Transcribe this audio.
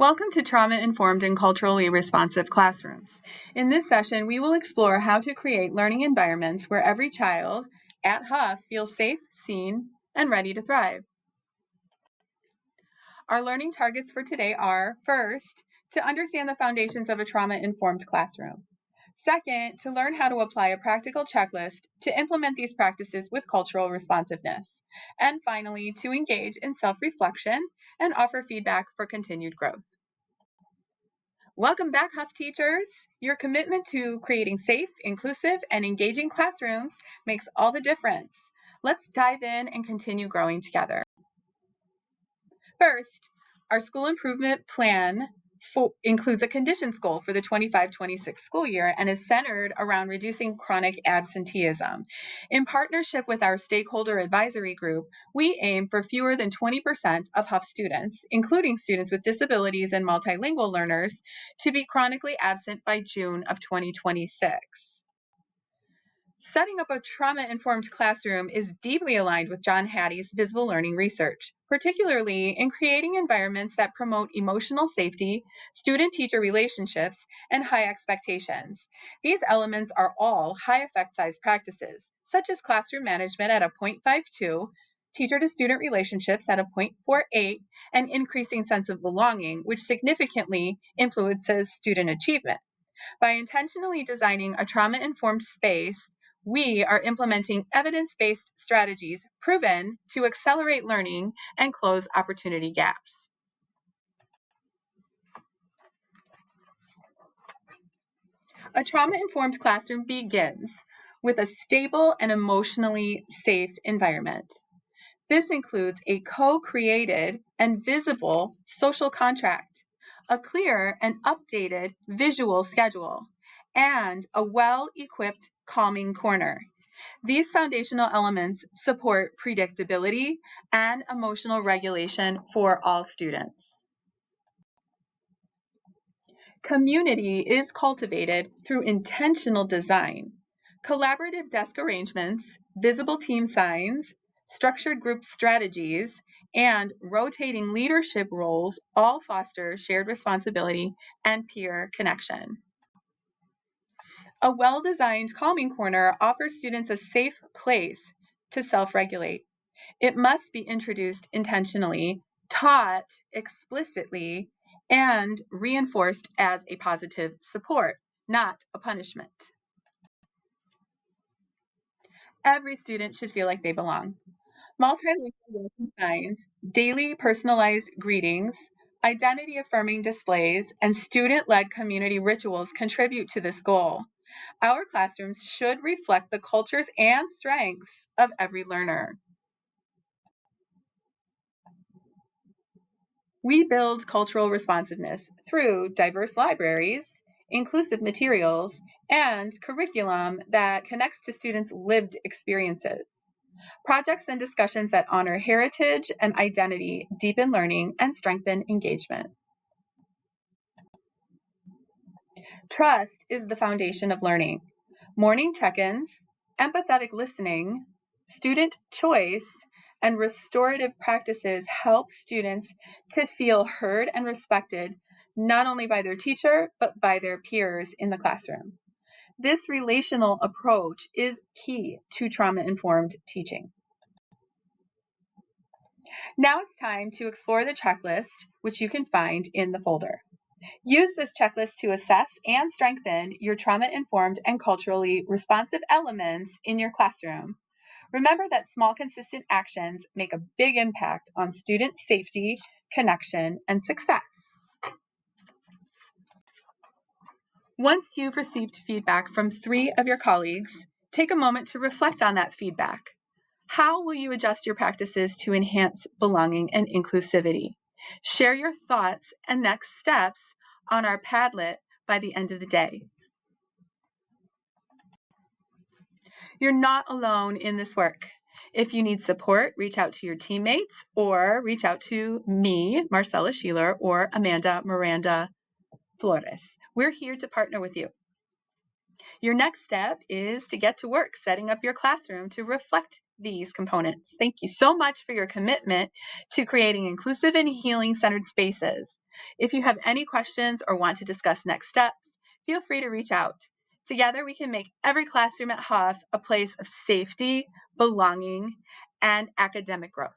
Welcome to Trauma-Informed and Culturally Responsive Classrooms. In this session, we will explore how to create learning environments where every child at Huff feels safe, seen, and ready to thrive. Our learning targets for today are, first, to understand the foundations of a trauma-informed classroom. Second, to learn how to apply a practical checklist to implement these practices with cultural responsiveness. And finally, to engage in self-reflection and offer feedback for continued growth. Welcome back, Huff teachers. Your commitment to creating safe, inclusive, and engaging classrooms makes all the difference. Let's dive in and continue growing together. First, our school improvement plan includes a conditions goal for the 25-26 school year and is centered around reducing chronic absenteeism. In partnership with our stakeholder advisory group, we aim for fewer than 20% of Huff students, including students with disabilities and multilingual learners, to be chronically absent by June of 2026. Setting up a trauma-informed classroom is deeply aligned with John Hattie's visible learning research, particularly in creating environments that promote emotional safety, student-teacher relationships, and high expectations. These elements are all high effect size practices, such as classroom management at a 0.52, teacher-to-student relationships at a 0.48, and increasing sense of belonging, which significantly influences student achievement. By intentionally designing a trauma-informed space, we are implementing evidence-based strategies proven to accelerate learning and close opportunity gaps. A trauma-informed classroom begins with a stable and emotionally safe environment. This includes a co-created and visible social contract, a clear and updated visual schedule, and a well-equipped calming corner. These foundational elements support predictability and emotional regulation for all students. Community is cultivated through intentional design. Collaborative desk arrangements, visible team signs, structured group strategies, and rotating leadership roles all foster shared responsibility and peer connection. A well-designed calming corner offers students a safe place to self-regulate. It must be introduced intentionally, taught explicitly, and reinforced as a positive support, not a punishment. Every student should feel like they belong. Multilingual welcome signs, daily personalized greetings, identity-affirming displays, and student-led community rituals contribute to this goal. Our classrooms should reflect the cultures and strengths of every learner. We build cultural responsiveness through diverse libraries, inclusive materials, and curriculum that connects to students' lived experiences. Projects and discussions that honor heritage and identity deepen learning and strengthen engagement. Trust is the foundation of learning. Morning check-ins, empathetic listening, student choice, and restorative practices help students to feel heard and respected, not only by their teacher, but by their peers in the classroom. This relational approach is key to trauma-informed teaching. Now it's time to explore the checklist, which you can find in the folder. Use this checklist to assess and strengthen your trauma-informed and culturally responsive elements in your classroom. Remember that small, consistent actions make a big impact on student safety, connection, and success. Once you've received feedback from 3 of your colleagues, take a moment to reflect on that feedback. How will you adjust your practices to enhance belonging and inclusivity? Share your thoughts and next steps on our Padlet by the end of the day. You're not alone in this work. If you need support, reach out to your teammates or reach out to me, Marcella Sheeler, or Amanda Miranda Flores. We're here to partner with you. Your next step is to get to work setting up your classroom to reflect these components. Thank you so much for your commitment to creating inclusive and healing-centered spaces. If you have any questions or want to discuss next steps, feel free to reach out. Together, we can make every classroom at Huff a place of safety, belonging, and academic growth.